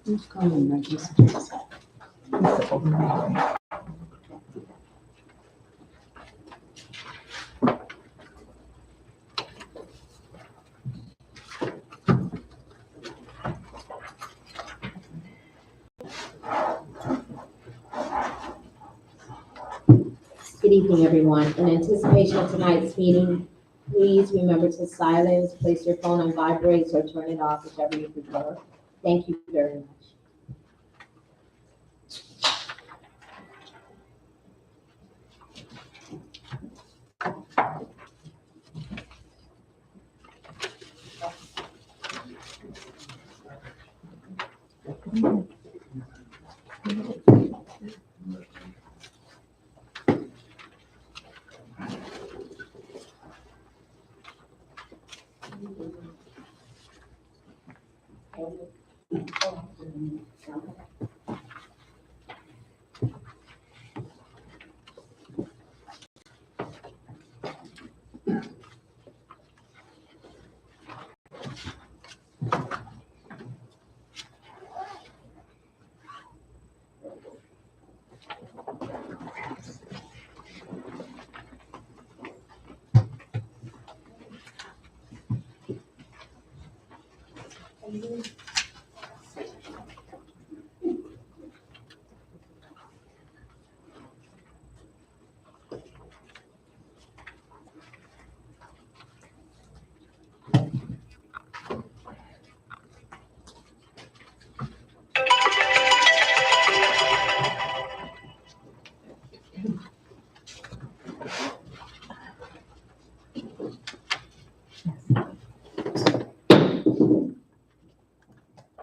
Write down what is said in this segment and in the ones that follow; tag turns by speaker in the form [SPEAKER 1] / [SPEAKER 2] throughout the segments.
[SPEAKER 1] Who's calling like this?
[SPEAKER 2] Good evening, everyone. In anticipation of tonight's meeting, please remember to silence, place your phone on vibrate, or turn it off, whichever you prefer. Thank you very much.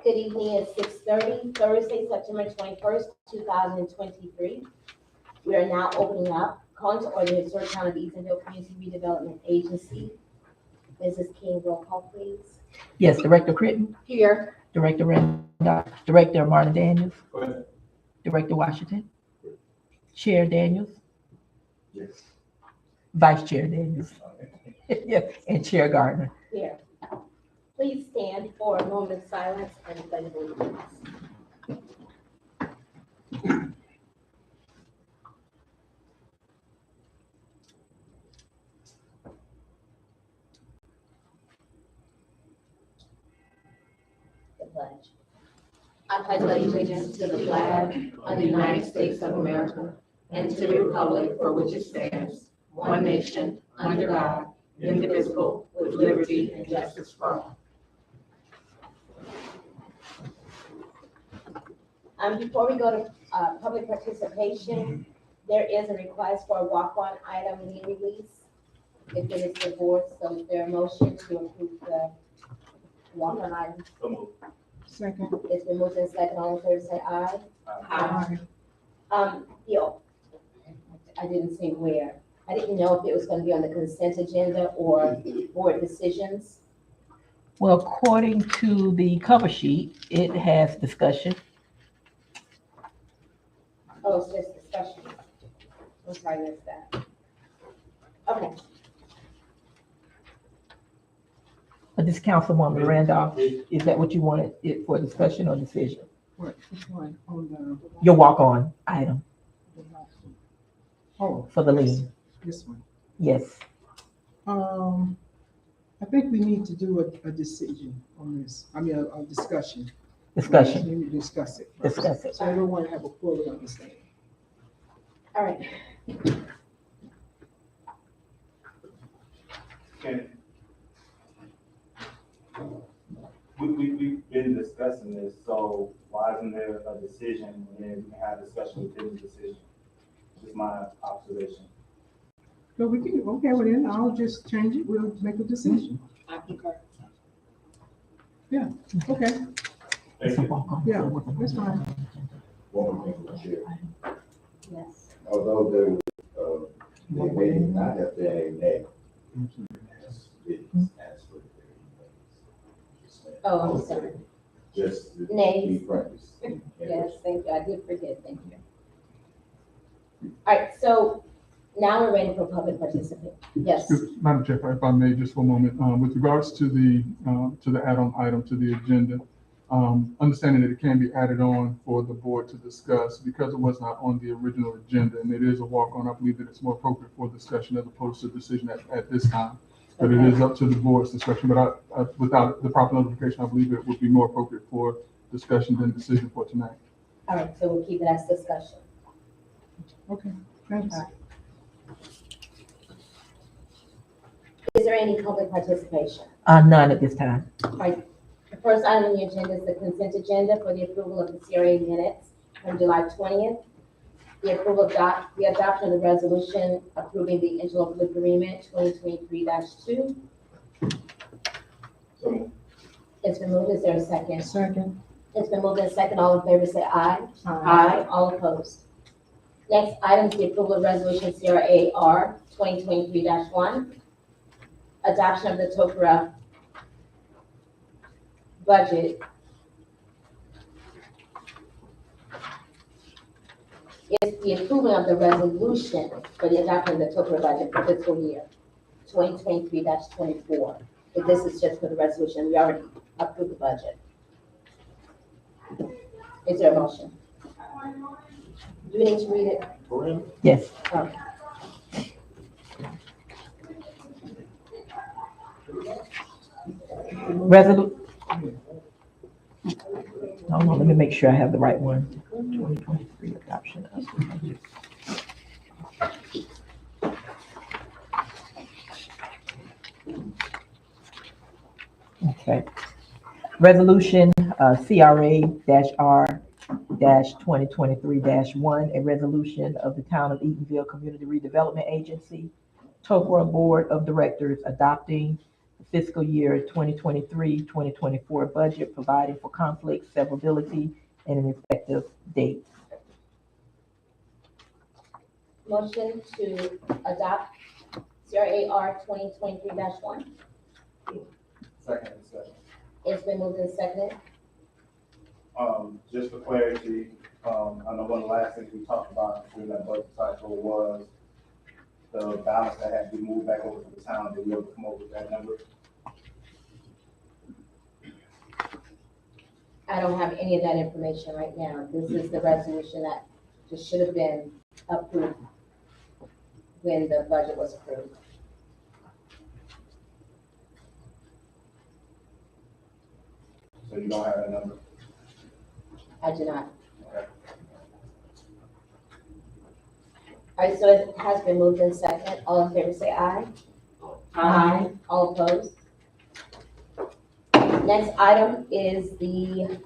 [SPEAKER 2] Good evening at 6:30, Thursday, September 21st, 2023. We are now opening up, calling to order the Historic Town of Eatonville Community Redevelopment Agency. Mrs. King, roll call, please.
[SPEAKER 3] Yes, Director Critton,
[SPEAKER 2] Here.
[SPEAKER 3] Director Randolph, Director Martin Daniels,
[SPEAKER 4] Go ahead.
[SPEAKER 3] Director Washington, Chair Daniels,
[SPEAKER 4] Yes.
[SPEAKER 3] Vice Chair Daniels, yeah, and Chair Gardner.
[SPEAKER 2] Here. Please stand for a moment of silence and pledge of allegiance. The pledge. I pledge allegiance to the flag of the United States of America and to the republic for which it stands, one nation, under God, indivisible, with liberty and justice for all. Before we go to public participation, there is a request for a walk-on item lien release. If it is the board, so is there a motion to approve the walk-on item?
[SPEAKER 4] So moved.
[SPEAKER 1] Second.
[SPEAKER 2] It's been moved and second, all in favor say aye.
[SPEAKER 1] Aye.
[SPEAKER 2] I didn't say where. I didn't know if it was gonna be on the consent agenda or board decisions.
[SPEAKER 3] Well, according to the cover sheet, it has discussion.
[SPEAKER 2] Oh, it's just discussion. I'm sorry, I missed that. Okay,
[SPEAKER 3] But this Councilwoman Randolph, is that what you wanted it for, discussion or decision?
[SPEAKER 1] What, which one? On the.
[SPEAKER 3] Your walk-on item
[SPEAKER 1] Oh,
[SPEAKER 3] for the lien,
[SPEAKER 1] this one.
[SPEAKER 3] yes.
[SPEAKER 1] I think we need to do a decision on this. I mean, a discussion.
[SPEAKER 3] Discussion,
[SPEAKER 1] We need to discuss it first.
[SPEAKER 3] discuss it.
[SPEAKER 1] So everyone have a full understanding.
[SPEAKER 2] all right.
[SPEAKER 4] Okay. We've been discussing this, so why isn't there a decision and then we can have discussion within the decision? Just my observation.
[SPEAKER 1] So we can, okay, well then I'll just change it. We'll make a decision.
[SPEAKER 2] I concur.
[SPEAKER 1] Yeah, okay,
[SPEAKER 3] It's a walk-on.
[SPEAKER 1] yeah, that's fine.
[SPEAKER 5] One thing to share.
[SPEAKER 2] Yes.
[SPEAKER 5] Although they may not have been a name. As for the
[SPEAKER 2] Oh, I'm sorry.
[SPEAKER 5] just to
[SPEAKER 2] Names.
[SPEAKER 5] be frank.
[SPEAKER 2] Yes, thank you. I did forget, thank you. All right, so Now we're ready for public participation. Yes.
[SPEAKER 6] Madam Chair, if I may, just for a moment, with regards to the add-on item to the agenda, understanding that it can be added on for the board to discuss, because it was not on the original agenda, and it is a walk-on, I believe that it's more appropriate for discussion as opposed to decision at this time. But it is up to the board's discretion, but without the proper notification, I believe it would be more appropriate for discussion than decision for tonight.
[SPEAKER 2] All right, so we'll keep it as discussion.
[SPEAKER 1] Okay, thanks.
[SPEAKER 2] All right. Is there any public participation?
[SPEAKER 3] None at this time.
[SPEAKER 2] All right, the first item on the agenda is the consent agenda for the approval of the CRA minutes from July 20th. The approval of the adoption of the resolution approving the interlocal agreement 2023-2.
[SPEAKER 5] So,
[SPEAKER 2] It's been moved. Is there a second?
[SPEAKER 1] Second.
[SPEAKER 2] It's been moved and second. All in favor say aye.
[SPEAKER 1] Aye.
[SPEAKER 2] All opposed. Next item is the approval of resolution CRAR 2023-1. Adoption of the TOCRA budget. It's the approval of the resolution for the adoption of the TOCRA budget for fiscal year 2023-24. But this is just for the resolution. We already approved the budget. Is there a motion? Do we need to read it?
[SPEAKER 3] Yes.
[SPEAKER 2] Okay.
[SPEAKER 3] Hold on, let me make sure I have the right one. 2023 adoption of the budget. Okay. Resolution CRA-R-2023-1, a resolution of the Town of Eatonville Community Redevelopment Agency, TOCRA Board of Directors adopting the fiscal year 2023-2024 budget, providing for conflict, severability, and an effective date.
[SPEAKER 2] Motion to adopt CRAR 2023-1.
[SPEAKER 4] Second discussion.
[SPEAKER 2] It's been moved and seconded.
[SPEAKER 4] Just for clarity, I know one of the last things we talked about during that budget cycle was the balance that had to be moved back over to the town. Did we ever come up with that number?
[SPEAKER 2] I don't have any of that information right now. This is the resolution that just should have been approved when the budget was approved.
[SPEAKER 4] So you don't have that number?
[SPEAKER 2] I do not.
[SPEAKER 4] Okay.
[SPEAKER 2] All right, so it has been moved in second. All in favor say aye. Aye. All opposed? Next item is the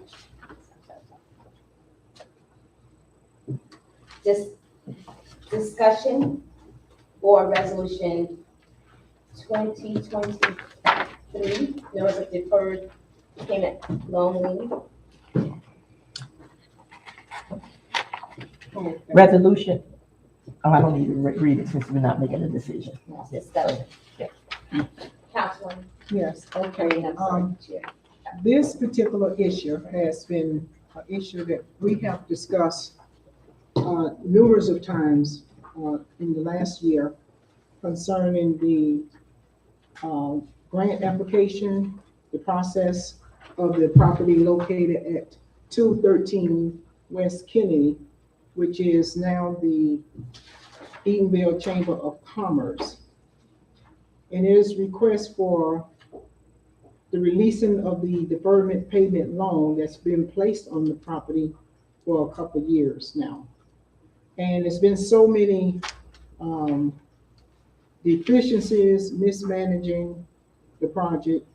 [SPEAKER 2] discussion for resolution 2023. There was a deferred payment loan lien.
[SPEAKER 3] Resolution, oh, I don't need to read it since we're not making a decision.
[SPEAKER 2] Discussion.
[SPEAKER 3] Yeah.
[SPEAKER 2] Councilwoman.
[SPEAKER 1] Yes, okay.
[SPEAKER 2] I'm sorry, Chair.
[SPEAKER 1] This particular issue has been an issue that we have discussed numerous of times in the last year concerning the grant application, the process of the property located at 213 West Kennedy, which is now the Eatonville Chamber of Commerce. And it is request for the releasing of the deferment payment loan that's been placed on the property for a couple of years now. And there's been so many deficiencies, mismanaging the project,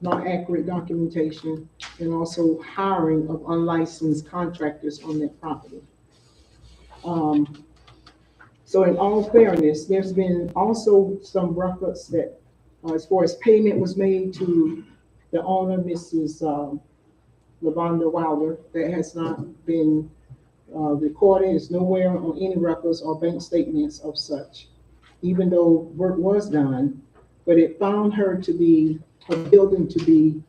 [SPEAKER 1] not accurate documentation, and also hiring of unlicensed contractors on that property. So in all fairness, there's been also some records that as far as payment was made to the owner, Mrs. Lavonda Wilder, that has not been recorded. It's nowhere on any records or bank statements of such, even though work was done, but it found her to be, a building to be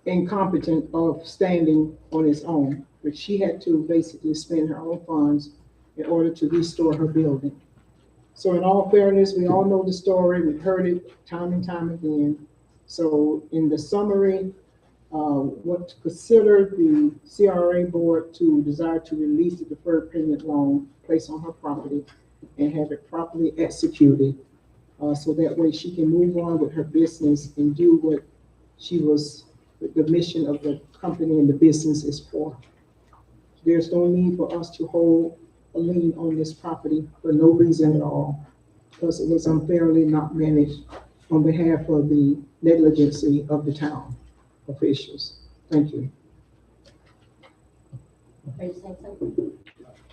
[SPEAKER 1] incompetent of standing on its own, but she had to basically spend her own funds in order to restore her building. So in all fairness, we all know the story, we've heard it time and time again. So in the summary, what to consider the CRA board to desire to release the deferred payment loan placed on her property and have it properly executed. So that way she can move on with her business and do what the mission of the company and the business is for. There's no need for us to hold a lien on this property for no reason at all, because it was unfairly not managed on behalf of the negligency of the town officials. Thank you.
[SPEAKER 2] Are you saying something?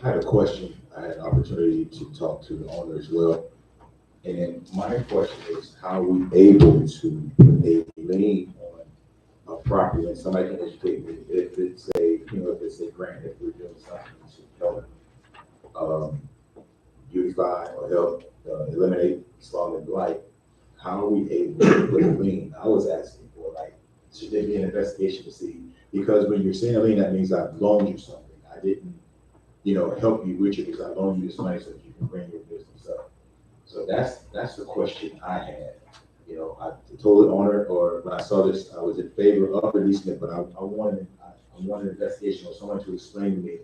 [SPEAKER 5] I had a question. I had an opportunity to talk to the owner as well. And my question is, how are we able to put a lien on a property? And somebody can educate me if it's a grant, if we're doing something to help beautify or help eliminate slum and blight. How are we able to put a lien? I was asking for, like, should there be an investigation to see? Because when you're saying a lien, that means I've loaned you something. I didn't, help you with it because I loaned you this money so that you can bring your business up. So that's the question I had. I told the owner, or when I saw this, I was in favor of releasing it, but I wanted an investigation or someone to explain to me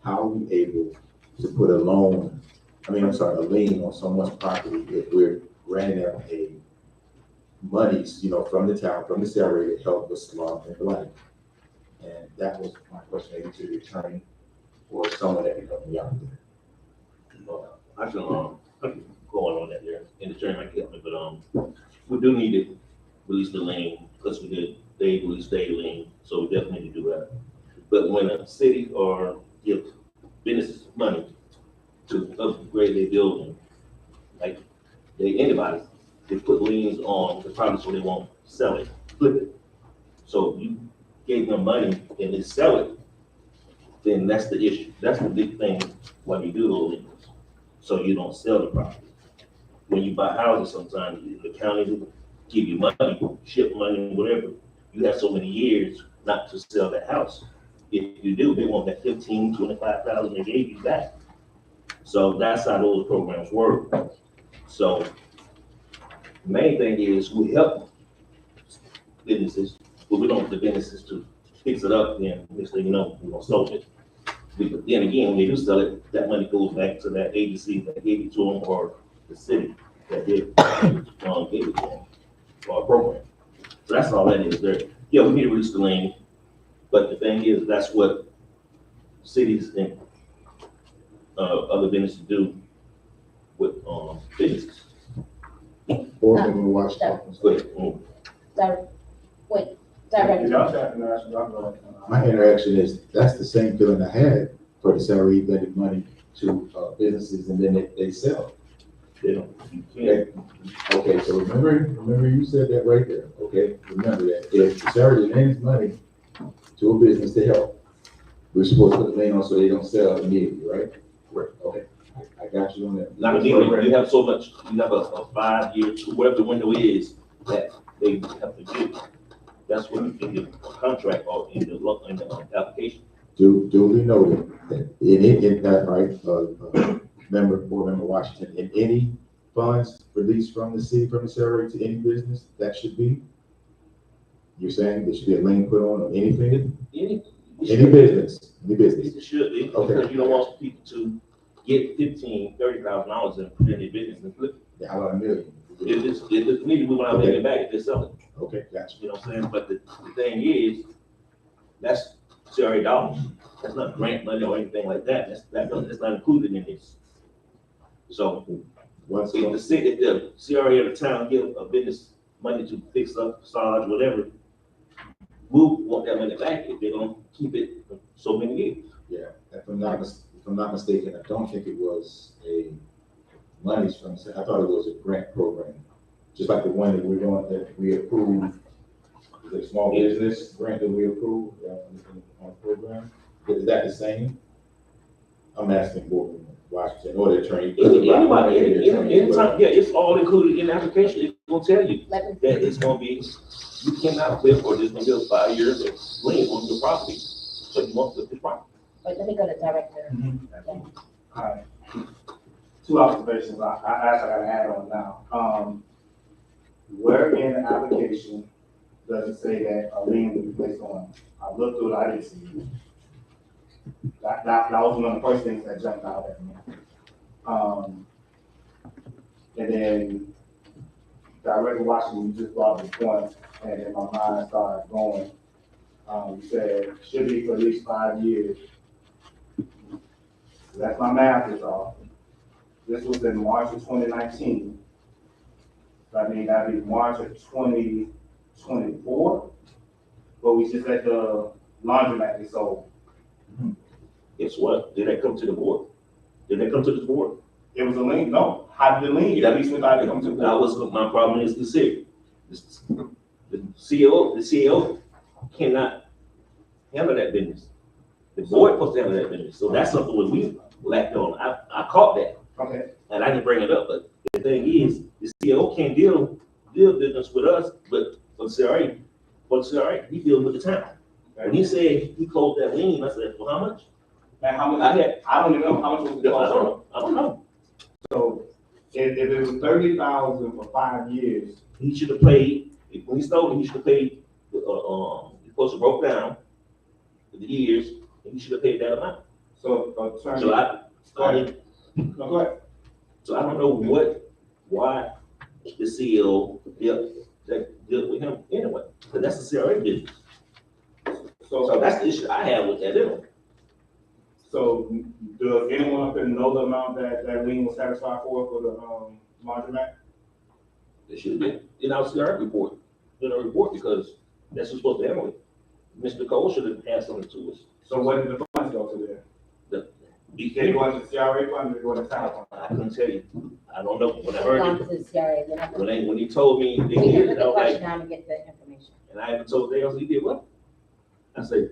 [SPEAKER 5] how are we able to put a lien on someone's property if we're granting them a monies, from the town, from the CRA to help with slum and blight. And that was my question, maybe to the attorney or someone that can help me out there.
[SPEAKER 7] I can go on that there, and the attorney might help me, but we do need to release the lien because they released their lien, so we definitely need to do that. But when a city or give businesses money to upgrade their building, like anybody, they put liens on the property so they won't sell it, flip it. So you gave them money and they sell it, then that's the issue. That's the big thing why you do those liens, so you don't sell the property. When you buy houses, sometimes the county will give you money, ship money, whatever. You have so many years not to sell that house. If you do, they want that 15, 25,000 they gave you back. So that's how those programs work. So the main thing is we help businesses, but we don't want the businesses to fix it up, then next thing you know, we're gonna sell it. But then again, when they do sell it, that money goes back to that agency that gave it to them or the city that did gave it to them for a program. So that's all that is there. Yeah, we need to release the lien, but the thing is, that's what cities and other businesses do with businesses.
[SPEAKER 5] Board member Washington.
[SPEAKER 7] Go ahead.
[SPEAKER 2] Director.
[SPEAKER 5] My interaction is, that's the same feeling I had for the salary lending money to businesses and then they sell.
[SPEAKER 7] They don't, you can't.
[SPEAKER 5] Okay, so remember you said that right there, okay? Remember that, if the salary lends money to a business to help, we're supposed to put the lien on so they don't sell immediately, right? Right. Okay, I got you on that.
[SPEAKER 7] Not immediately, you have so much, you have a 5 year, whatever the window is that they have to do. That's what you can get a contract or in the application.
[SPEAKER 5] Duly noted that in that, right, board member Washington, in any funds released from the city, from the CRA to any business, that should be, you're saying there should be a lien put on anything? Any business.
[SPEAKER 7] It should be,
[SPEAKER 5] Okay.
[SPEAKER 7] because you don't want people to get $15,000, $30,000 and put in their business and flip it.
[SPEAKER 5] Yeah, how about $1 million?
[SPEAKER 7] If it's needed, we won't have to take it back if they sell it.
[SPEAKER 5] Okay, gotcha.
[SPEAKER 7] You know what I'm saying? But the thing is, that's CRA dollars. That's not grant money or anything like that. That's not included in this. So if the CRA or the town give a business money to fix up facades, whatever, we'll want that money back if they're gonna keep it for so many years.
[SPEAKER 5] Yeah, if I'm not mistaken, I don't think it was a monies from, I thought it was a grant program, just like the one that we approved, the small business grant that we approved on the program. Is that the same? I'm asking Board Washington or the attorney.
[SPEAKER 7] Anybody, anytime, yeah, it's all included in the application. It's gonna tell you that it's gonna be, you cannot flip or there's gonna be 5 years of lien on your property. So you won't flip the property.
[SPEAKER 2] Wait, let me go to director.
[SPEAKER 4] Alright. Two observations, I actually gotta add on now. Where in the application does it say that a lien will be placed on? I looked through it, I didn't see it. That was one of the first things that jumped out at me. And then Director Washington, you just brought the point, and then my mind started going. You said should be for at least 5 years. That's my math is off. This was in March of 2019. That means that'd be March of 2024, but we just let the laundromat be sold.
[SPEAKER 7] Guess what? Did that come to the board? Did that come to the board?
[SPEAKER 4] It was a lien, no, how did the lien, at least without it come to the
[SPEAKER 7] That
[SPEAKER 4] board?
[SPEAKER 7] was, my problem is the city. The CEO cannot handle that business. The board supposed to handle that business, so that's something that we lacked on. I caught that,
[SPEAKER 4] Okay,
[SPEAKER 7] and I didn't bring it up, but the thing is, the CEO can't deal business with us, but for the CRA, he deals with the town. When he said he closed that lien, I said, well, how much?
[SPEAKER 4] and how much,
[SPEAKER 7] I
[SPEAKER 4] I don't even know how much was the cost.
[SPEAKER 7] I don't know.
[SPEAKER 4] So, if it was 30,000 for 5 years,
[SPEAKER 7] He should have paid, when he stole it, he should have paid, he supposed to broke down the years, and he should have paid that amount.
[SPEAKER 4] so attorney.
[SPEAKER 7] So I didn't,
[SPEAKER 4] No, go ahead.
[SPEAKER 7] so I don't know why the CEO dealt with him anyway, because that's the CRA business. So that's the issue I have with that anyway.
[SPEAKER 4] So, does anyone up there know the amount that lien was satisfied for the, laundromat?
[SPEAKER 7] They should have been in our CRA report, because that's who's supposed to handle it. Mr. Cole should have had something to us.
[SPEAKER 4] So what did the funds go to there?
[SPEAKER 7] He
[SPEAKER 4] Did it go into the CRA fund or did it go into town fund?
[SPEAKER 7] I couldn't tell you. I don't know. When I heard
[SPEAKER 2] Gone
[SPEAKER 7] it,
[SPEAKER 2] to the CRA, then I-
[SPEAKER 7] when he told me they
[SPEAKER 2] we can
[SPEAKER 7] did
[SPEAKER 2] put
[SPEAKER 7] it, I
[SPEAKER 2] the
[SPEAKER 7] was like,
[SPEAKER 2] question down and get the information.
[SPEAKER 7] and I even told Dale, he did what? I said,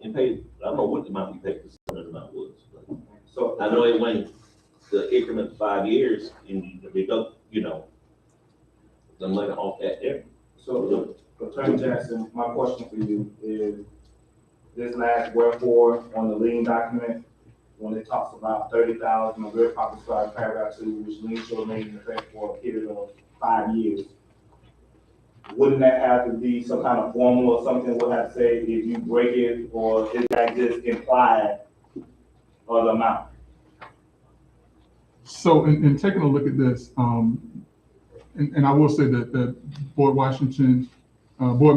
[SPEAKER 7] and paid, I don't know what the amount he paid, the amount was. But
[SPEAKER 4] So,
[SPEAKER 7] I know it went the increment of 5 years, and they don't, the money off that there.
[SPEAKER 4] so Attorney Jackson, my question for you is, this last wherefore on the lien document, when it talks about 30,000, a very popular start paragraph 2, which lien shall remain in effect for a period of 5 years. Wouldn't that have to be some kind of formula or something would have to say if you break it, or is that just implied or the amount?
[SPEAKER 6] So in taking a look at this, and I will say that Board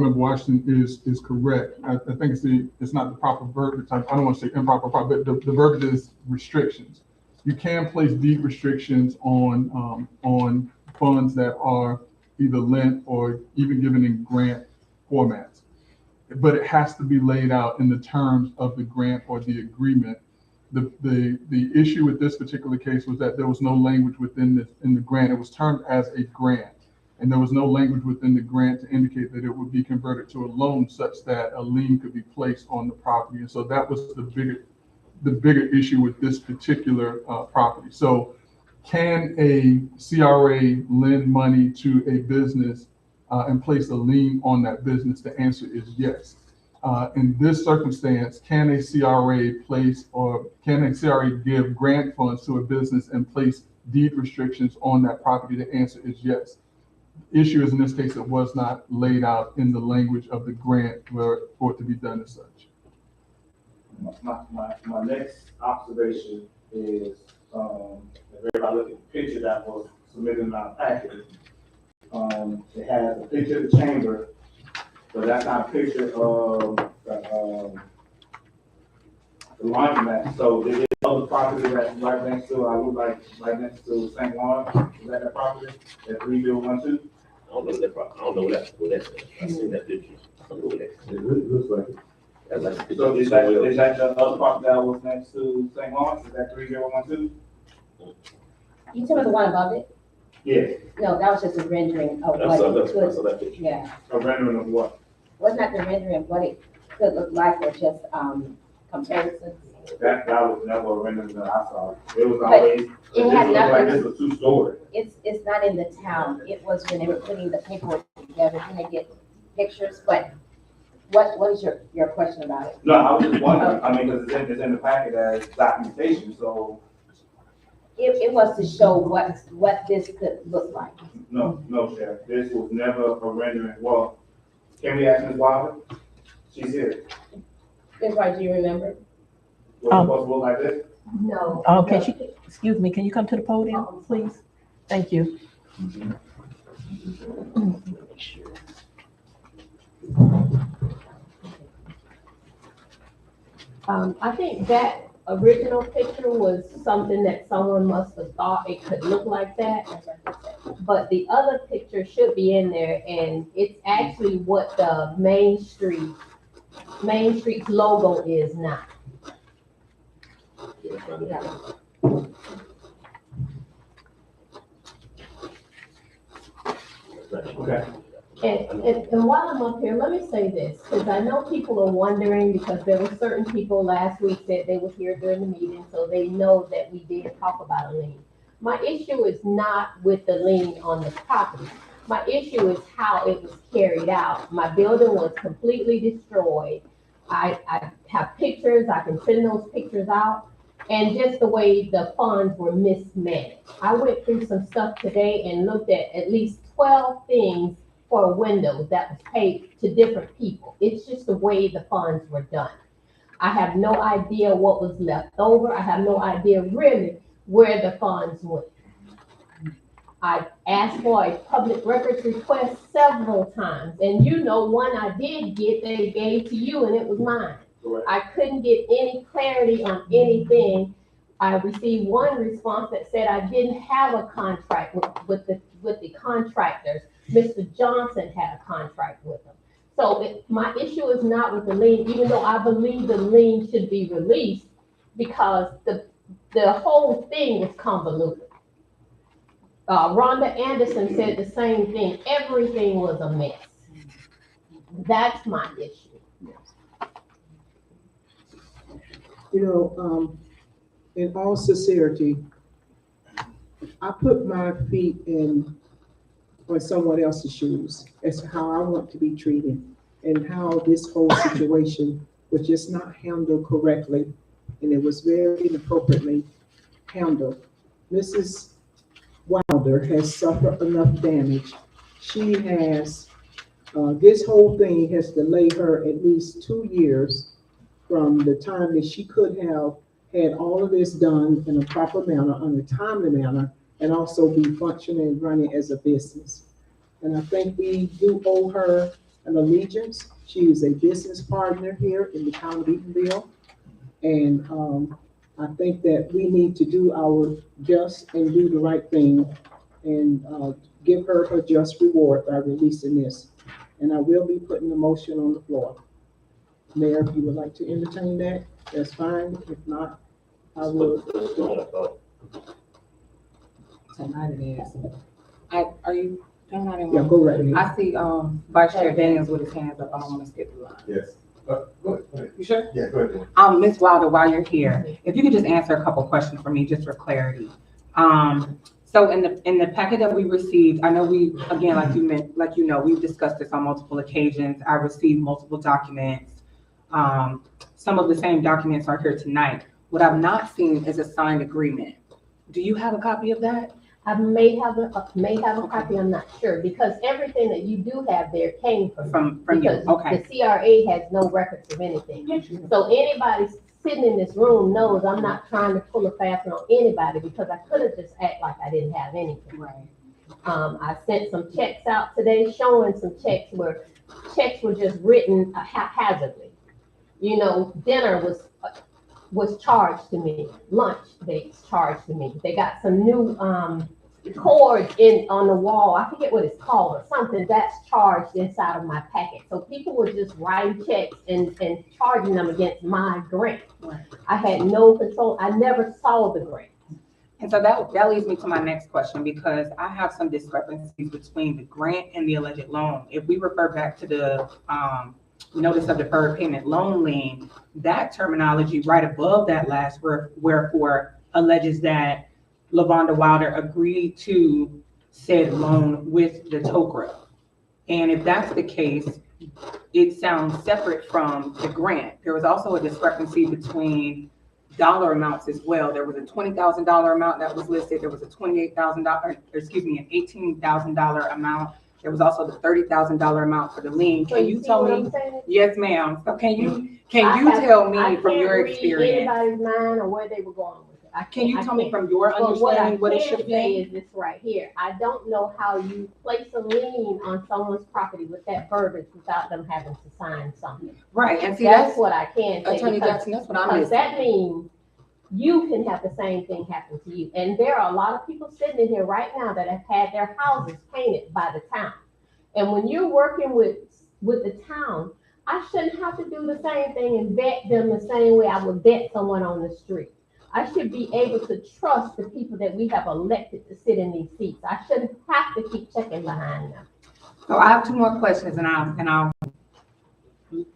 [SPEAKER 6] Member Washington is correct. I think it's not the proper verbiage. I don't want to say improper, but the verbiage is restrictions. You can place deed restrictions on funds that are either lent or even given in grant formats. But it has to be laid out in the terms of the grant or the agreement. The issue with this particular case was that there was no language within the grant. It was termed as a grant, and there was no language within the grant to indicate that it would be converted to a loan such that a lien could be placed on the property. And so that was the bigger issue with this particular property. So can a CRA lend money to a business and place a lien on that business? The answer is yes. In this circumstance, can a CRA give grant funds to a business and place deed restrictions on that property? The answer is yes. The issue is in this case, it was not laid out in the language of the grant for it to be done as such.
[SPEAKER 4] My next observation is, if everybody look at the picture that was submitted in our packet, it has a picture of the chamber, but that's not a picture of the laundromat. So is it other property that's right next to, I look like, right next to St. Lawrence? Is that the property? That 3012?
[SPEAKER 7] I don't know that problem. I don't know what that's. I seen that picture. I don't know what that.
[SPEAKER 5] It looks like it.
[SPEAKER 7] That's like a picture.
[SPEAKER 4] So is that the other property that was next to St. Lawrence? Is that 3012?
[SPEAKER 2] You talking about the one above it?
[SPEAKER 4] Yes.
[SPEAKER 2] No, that was just a rendering of
[SPEAKER 7] I
[SPEAKER 2] what
[SPEAKER 7] saw
[SPEAKER 2] it
[SPEAKER 7] that, I saw
[SPEAKER 2] could,
[SPEAKER 7] that picture.
[SPEAKER 2] yeah.
[SPEAKER 4] A rendering of what?
[SPEAKER 2] Wasn't that the rendering of what it could look like, or just, comparisons?
[SPEAKER 4] That was never a rendering that I saw. It was
[SPEAKER 2] But
[SPEAKER 4] always,
[SPEAKER 2] it
[SPEAKER 4] this
[SPEAKER 2] had
[SPEAKER 4] looked like
[SPEAKER 2] nothing-
[SPEAKER 4] this was 2-story.
[SPEAKER 2] It's not in the town, it was when they were putting the paperwork together, then they get pictures, but what is your question about it?
[SPEAKER 4] No, I was just wondering, I mean, because it's in the packet as documentation, so
[SPEAKER 2] It was to show what this could look like.
[SPEAKER 4] No, Sheriff, this was never a rendering, well, can we ask Ms. Wilder? She's here.
[SPEAKER 2] Ms. Wright, do you remember?
[SPEAKER 4] Was it supposed to look like this?
[SPEAKER 2] No.
[SPEAKER 3] Okay, excuse me, can you come to the podium, please? Thank you.
[SPEAKER 2] I think that original picture was something that someone must have thought it could look like that. But the other picture should be in there, and it's actually what the Main Street's logo is now.
[SPEAKER 4] Okay.
[SPEAKER 2] And while I'm up here, let me say this, because I know people are wondering, because there were certain people last week that they were here during the meeting, so they know that we did talk about a lien. My issue is not with the lien on the property. My issue is how it was carried out. My building was completely destroyed. I have pictures, I can send those pictures out, and just the way the funds were mismanaged. I went through some stuff today and looked at least 12 things for windows that was paid to different people. It's just the way the funds were done. I have no idea what was left over. I have no idea really where the funds went. I asked for a public records request several times, and you know, one I did get, they gave to you, and it was mine.
[SPEAKER 4] Correct.
[SPEAKER 2] I couldn't get any clarity on anything. I received one response that said I didn't have a contract with the contractors. Mr. Johnson had a contract with them. So my issue is not with the lien, even though I believe the lien should be released, because the whole thing was convoluted. Rhonda Anderson said the same thing. Everything was a mess. That's my issue.
[SPEAKER 1] You know, in all sincerity, I put my feet on someone else's shoes as to how I want to be treated and how this whole situation was just not handled correctly, and it was very inappropriately handled. Mrs. Wilder has suffered enough damage. She has, this whole thing has delayed her at least 2 years from the time that she could have had all of this done in a proper manner, in a timely manner, and also be functioning and running as a business. And I think we do owe her an allegiance. She is a business partner here in the town of Eatonville. And I think that we need to do our just and do the right thing and give her her just reward by releasing this. And I will be putting the motion on the floor. Mayor, if you would like to entertain that, that's fine. If not, I will.
[SPEAKER 8] Tonight it is. Are you done?
[SPEAKER 1] Yeah, go right ahead.
[SPEAKER 8] I see, Vice Chair Daniels with his hands up. I don't want to skip the line.
[SPEAKER 5] Yes. Go ahead.
[SPEAKER 8] You sure?
[SPEAKER 5] Yeah, go ahead.
[SPEAKER 8] Ms. Wilder, while you're here, if you could just answer a couple questions for me, just for clarity. So in the packet that we received, I know we, again, like you know, we've discussed this on multiple occasions. I received multiple documents. Some of the same documents are here tonight. What I've not seen is a signed agreement. Do you have a copy of that?
[SPEAKER 2] I may have a copy, I'm not sure, because everything that you do have there came from
[SPEAKER 8] From you,
[SPEAKER 2] because
[SPEAKER 8] okay.
[SPEAKER 2] the CRA has no records of anything. So anybody sitting in this room knows I'm not trying to pull a fast one on anybody, because I could have just act like I didn't have anything.
[SPEAKER 8] Right.
[SPEAKER 2] I sent some checks out today showing some checks where checks were just written haphazardly. You know, dinner was charged to me, lunch they charged to me. They got some new cords on the wall. I forget what it's called or something that's charged inside of my packet. So people were just writing checks and charging them against my grant.
[SPEAKER 8] Right.
[SPEAKER 2] I had no control. I never saw the grant.
[SPEAKER 8] And so that leads me to my next question, because I have some discrepancies between the grant and the alleged loan. If we refer back to the notice of deferred payment loan lien, that terminology right above that last wherefore alleges that LaVonda Wilder agreed to said loan with the TOCRA. And if that's the case, it sounds separate from the grant. There was also a discrepancy between dollar amounts as well. There was a $20,000 amount that was listed. There was a $28,000, excuse me, an $18,000 amount. There was also the $30,000 amount for the lien.
[SPEAKER 9] So
[SPEAKER 8] Can you
[SPEAKER 9] see
[SPEAKER 8] tell
[SPEAKER 9] what
[SPEAKER 8] me?
[SPEAKER 9] I'm saying?
[SPEAKER 8] Yes, ma'am. So can you
[SPEAKER 9] I
[SPEAKER 8] tell me
[SPEAKER 9] I
[SPEAKER 8] from
[SPEAKER 9] can't
[SPEAKER 8] your
[SPEAKER 9] read
[SPEAKER 8] experience?
[SPEAKER 9] anybody's mind or where they were going with it.
[SPEAKER 8] Can you
[SPEAKER 9] I
[SPEAKER 8] tell me
[SPEAKER 9] can't.
[SPEAKER 8] from your
[SPEAKER 9] But what I
[SPEAKER 8] understanding what it
[SPEAKER 9] can
[SPEAKER 8] should
[SPEAKER 9] say
[SPEAKER 8] be?
[SPEAKER 9] is this right here. I don't know how you place a lien on someone's property with that verbiage without them having to sign something.
[SPEAKER 8] Right, and see,
[SPEAKER 9] That's
[SPEAKER 8] that's,
[SPEAKER 9] what I can say.
[SPEAKER 8] Attorney
[SPEAKER 9] because-
[SPEAKER 8] Jackson, that's what I'm
[SPEAKER 9] Because
[SPEAKER 8] missing.
[SPEAKER 9] that means you can have the same thing happen to you. And there are a lot of people sitting in here right now that have had their houses painted by the town. And when you're working with the town, I shouldn't have to do the same thing and vet them the same way I would vet someone on the street. I should be able to trust the people that we have elected to sit in these seats. I shouldn't have to keep checking behind them.
[SPEAKER 8] So I have two more questions and I'll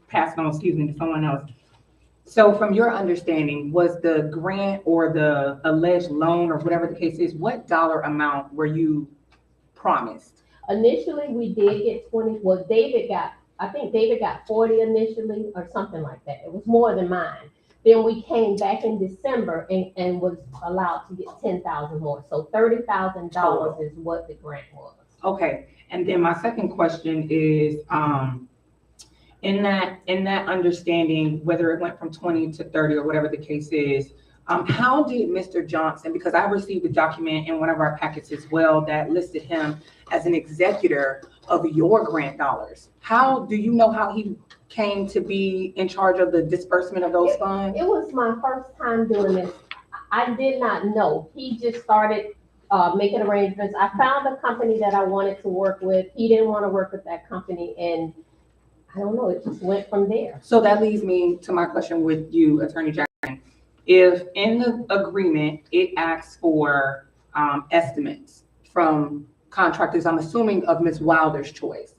[SPEAKER 8] pass it on, excuse me, to someone else. So from your understanding, was the grant or the alleged loan or whatever the case is, what dollar amount were you promised?
[SPEAKER 9] Initially, we did get 20, well, I think David got 40 initially or something like that. It was more than mine. Then we came back in December and was allowed to get 10,000 more. So $30,000 is what the grant was.
[SPEAKER 8] Okay, and then my second question is, in that understanding, whether it went from 20 to 30 or whatever the case is, how did Mr. Johnson, because I received a document in one of our packets as well that listed him as an executor of your grant dollars. How do you know how he came to be in charge of the disbursement of those funds?
[SPEAKER 9] It was my first time doing this. I did not know. He just started making arrangements. I found a company that I wanted to work with. He didn't want to work with that company, and I don't know, it just went from there.
[SPEAKER 8] So that leads me to my question with you, Attorney Jackson. If in the agreement, it asks for estimates from contractors, I'm assuming of Ms. Wilder's choice,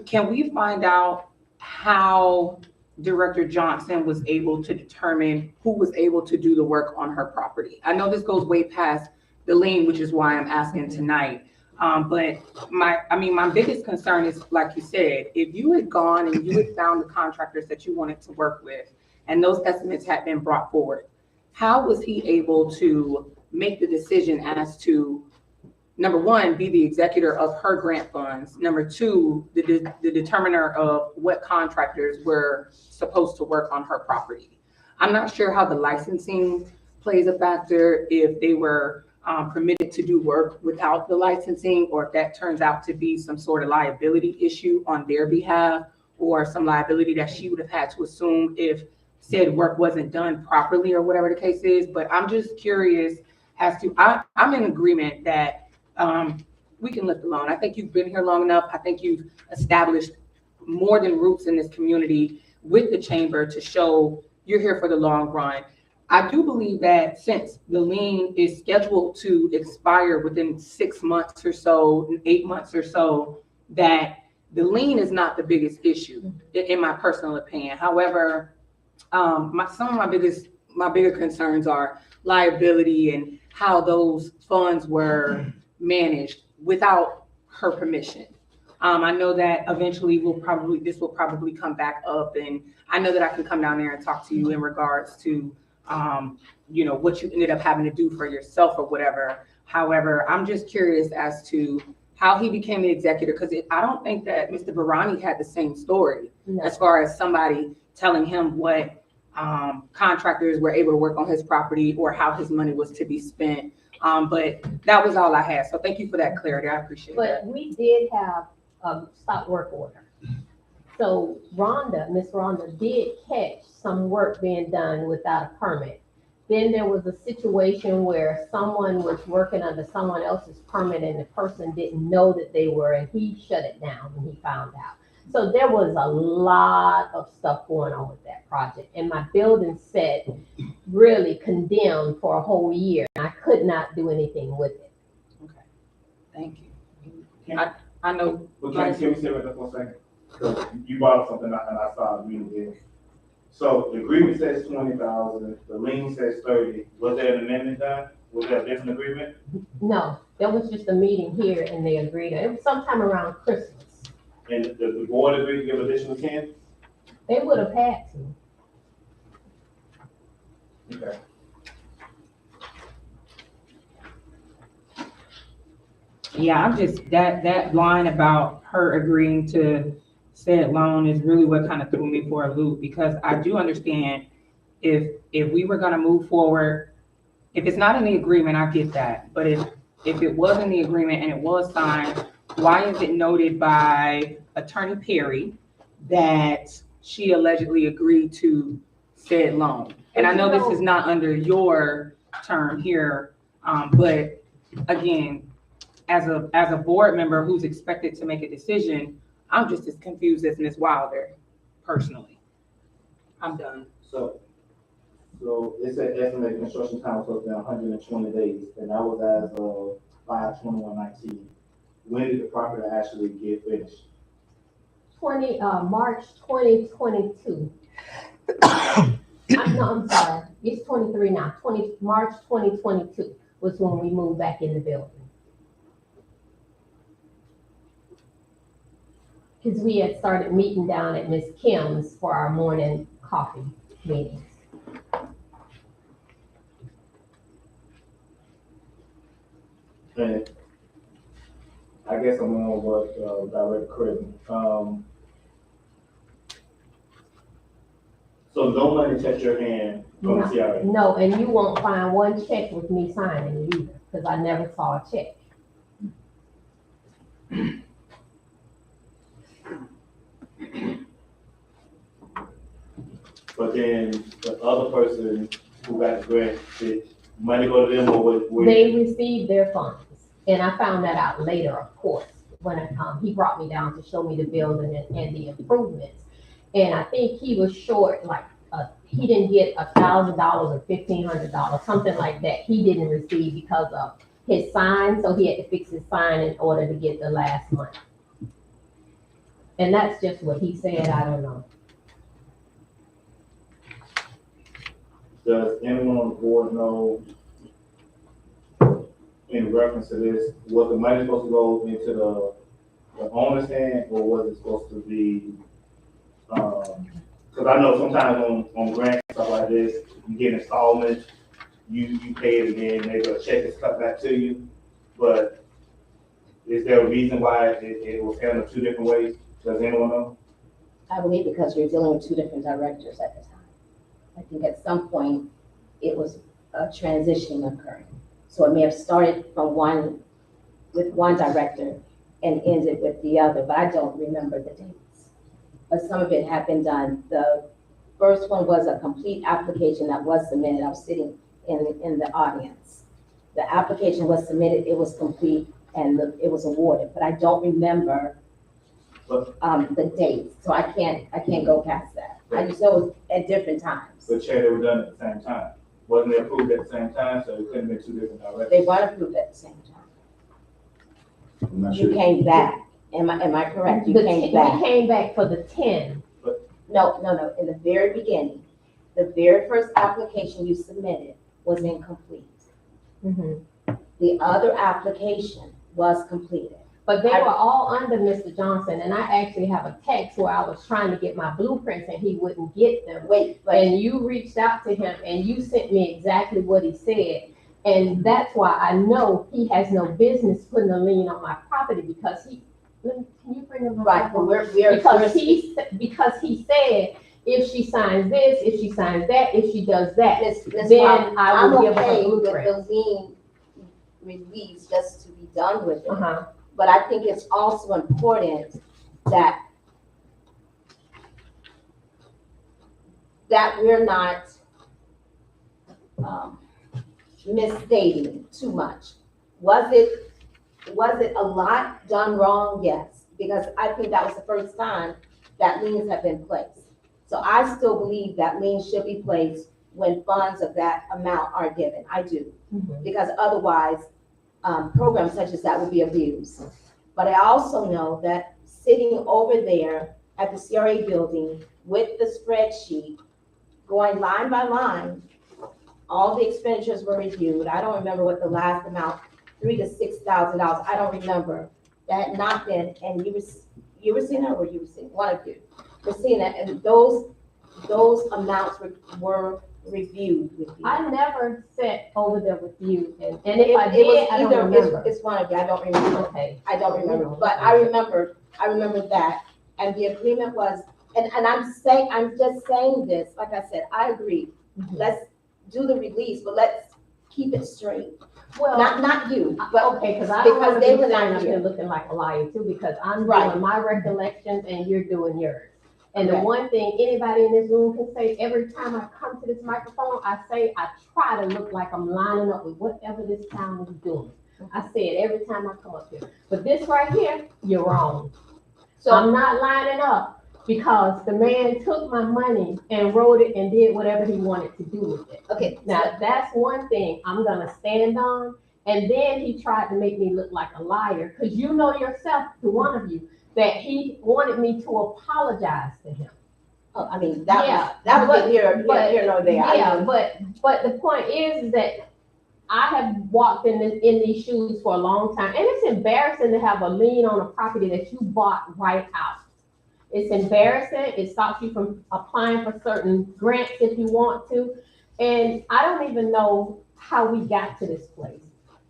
[SPEAKER 8] can we find out how Director Johnson was able to determine who was able to do the work on her property? I know this goes way past the lien, which is why I'm asking tonight. But my biggest concern is, like you said, if you had gone and you had found the contractors that you wanted to work with, and those estimates had been brought forward, how was he able to make the decision as to, number one, be the executor of her grant funds, number two, the determiner of what contractors were supposed to work on her property? I'm not sure how the licensing plays a factor, if they were permitted to do work without the licensing, or if that turns out to be some sort of liability issue on their behalf, or some liability that she would have had to assume if said work wasn't done properly or whatever the case is. But I'm just curious as to, I'm in agreement that we can lift the loan. I think you've been here long enough. I think you've established more than roots in this community with the chamber to show you're here for the long run. I do believe that since the lien is scheduled to expire within 6 months or so, 8 months or so, that the lien is not the biggest issue, in my personal opinion. However, some of my bigger concerns are liability and how those funds were managed without her permission. I know that eventually this will probably come back up, and I know that I can come down there and talk to you in regards to what you ended up having to do for yourself or whatever. However, I'm just curious as to how he became the executor, because I don't think that Mr. Barani had the same story as far as somebody telling him what contractors were able to work on his property or how his money was to be spent. But that was all I had. So thank you for that clarity. I appreciate that.
[SPEAKER 9] But we did have a stop work order. So Miss Rhonda did catch some work being done without a permit. Then there was a situation where someone was working under someone else's permit and the person didn't know that they were, and he shut it down when he found out. So there was a lot of stuff going on with that project, and my building set really condemned for a whole year, and I could not do anything with it.
[SPEAKER 8] Okay, thank you. I know.
[SPEAKER 4] But can we stay with that for a second? Because you brought up something and I saw the meeting here. So the agreement says 20,000, the lien says 30. Was there an amendment done? Was there a different agreement?
[SPEAKER 9] No, there was just a meeting here and they agreed. It was sometime around Christmas.
[SPEAKER 4] And the board agreed to give additional 10?
[SPEAKER 9] They would have had to.
[SPEAKER 4] Okay.
[SPEAKER 8] Yeah, I'm just, that line about her agreeing to said loan is really what kind of threw me for a loop, because I do understand if we were gonna move forward, if it's not in the agreement, I get that, but if it was in the agreement and it was signed, why is it noted by Attorney Perry that she allegedly agreed to said loan? And I know this is not under your term here, but again, as a board member who's expected to make a decision, I'm just as confused as Ms. Wilder, personally. I'm done.
[SPEAKER 4] So it said estimated construction time was supposed to be 120 days, and that was as of 5/21/19. When did the property actually get finished?
[SPEAKER 9] March 2022. No, I'm sorry, it's 23 now, March 2022 was when we moved back in the building. Because we had started meeting down at Miss Kim's for our morning coffee meetings.
[SPEAKER 4] And I guess I'm on what Director Creighton. So no money touched your hand from the CRA?
[SPEAKER 9] No, and you won't find one check with me signing it either, because I never saw a check.
[SPEAKER 4] But then the other person who got the grant, did money go to them or what?
[SPEAKER 9] They received their funds, and I found that out later, of course, when he brought me down to show me the building and the improvements. And I think he was short, like, he didn't get $1,000 or $1,500, something like that. He didn't receive because of his sign, so he had to fix his sign in order to get the last money. And that's just what he said, I don't know.
[SPEAKER 4] Does anyone on the board know, in reference to this, was the money supposed to go into the owner's hand, or was it supposed to be, because I know sometimes on grants and stuff like this, you get installments, you pay it again, maybe a check is cut back to you, but is there a reason why it was handled two different ways? Does anyone know?
[SPEAKER 2] I believe because you're dealing with two different directors at the time. I think at some point it was a transition occurring. So it may have started from with one director and ended with the other, but I don't remember the dates. But some of it had been done. The first one was a complete application that was submitted. I was sitting in the audience. The application was submitted, it was complete, and it was awarded, but I don't remember the dates, so I can't go past that. I just know it was at different times.
[SPEAKER 4] But Chair, they were done at the same time. Wasn't they approved at the same time, so it couldn't be two different directors?
[SPEAKER 2] They weren't approved at the same time.
[SPEAKER 5] I'm not
[SPEAKER 2] You
[SPEAKER 5] sure.
[SPEAKER 2] came back. Am I correct? You came
[SPEAKER 9] We
[SPEAKER 2] back.
[SPEAKER 9] came back for the 10.
[SPEAKER 2] No. In the very beginning, the very first application you submitted was incomplete.
[SPEAKER 9] Mm-hmm.
[SPEAKER 2] The other application was completed.
[SPEAKER 9] But they were all under Mr. Johnson, and I actually have a text where I was trying to get my blueprints and he wouldn't get them. And you reached out to him and you sent me exactly what he said. And that's why I know he has no business putting a lien on my property, because can you bring him up?
[SPEAKER 2] Right, but
[SPEAKER 9] Because he said, if she signs this, if she signs that, if she does that, then I will give her
[SPEAKER 2] I'm okay
[SPEAKER 9] blueprint.
[SPEAKER 2] with the lien release just to be done with it.
[SPEAKER 9] Uh-huh.
[SPEAKER 2] But I think it's also important that we're not misstating too much. Was it a lot done wrong? Yes, because I think that was the first time that liens have been placed. So I still believe that liens should be placed when funds of that amount are given. I do, because otherwise, programs such as that would be abused. But I also know that sitting over there at the CRA building with the spreadsheet, going line by line, all the expenditures were reviewed. I don't remember what the last amount, $3,000 to $6,000. I don't remember. That had not been, and you were seeing it, or you were seeing, one of you were seeing that, and those amounts were reviewed with you?
[SPEAKER 9] I never sat over there with you, and if I did, I don't
[SPEAKER 2] either,
[SPEAKER 9] remember.
[SPEAKER 2] it's one of you, I don't remember.
[SPEAKER 9] Okay.
[SPEAKER 2] I don't remember, but I remember that. And the agreement was, and I'm just saying this, like I said, I agree.
[SPEAKER 9] Mhm.
[SPEAKER 2] Let's do the release, but let's keep it straight.
[SPEAKER 9] Well,
[SPEAKER 2] Not you, but
[SPEAKER 9] okay, because I don't
[SPEAKER 2] because
[SPEAKER 9] want
[SPEAKER 2] they
[SPEAKER 9] to be
[SPEAKER 2] were
[SPEAKER 9] standing
[SPEAKER 2] not
[SPEAKER 9] up
[SPEAKER 2] here.
[SPEAKER 9] here looking like a liar too, because I'm
[SPEAKER 2] Right.
[SPEAKER 9] doing my recollections and you're doing yours. And the
[SPEAKER 2] Correct.
[SPEAKER 9] one thing anybody in this room can say, every time I come to this microphone, I try to look like I'm lining up with whatever this town is doing. I say it every time I come up here. But this right here, you're wrong.
[SPEAKER 2] So
[SPEAKER 9] I'm not lining up because the man took my money and wrote it and did whatever he wanted to do with it.
[SPEAKER 2] okay,
[SPEAKER 9] Now, that's one thing I'm gonna stand on. And then he tried to make me look like a liar, because you know yourself, to one of you, that he wanted me to apologize to him.
[SPEAKER 2] oh, I mean,
[SPEAKER 9] Yeah,
[SPEAKER 2] that was
[SPEAKER 9] but-
[SPEAKER 2] here nor there. I
[SPEAKER 9] Yeah,
[SPEAKER 2] mean,
[SPEAKER 9] but the point is that I have walked in these shoes for a long time, and it's embarrassing to have a lien on a property that you bought right out. It's embarrassing. It stops you from applying for certain grants if you want to. And I don't even know how we got to this place,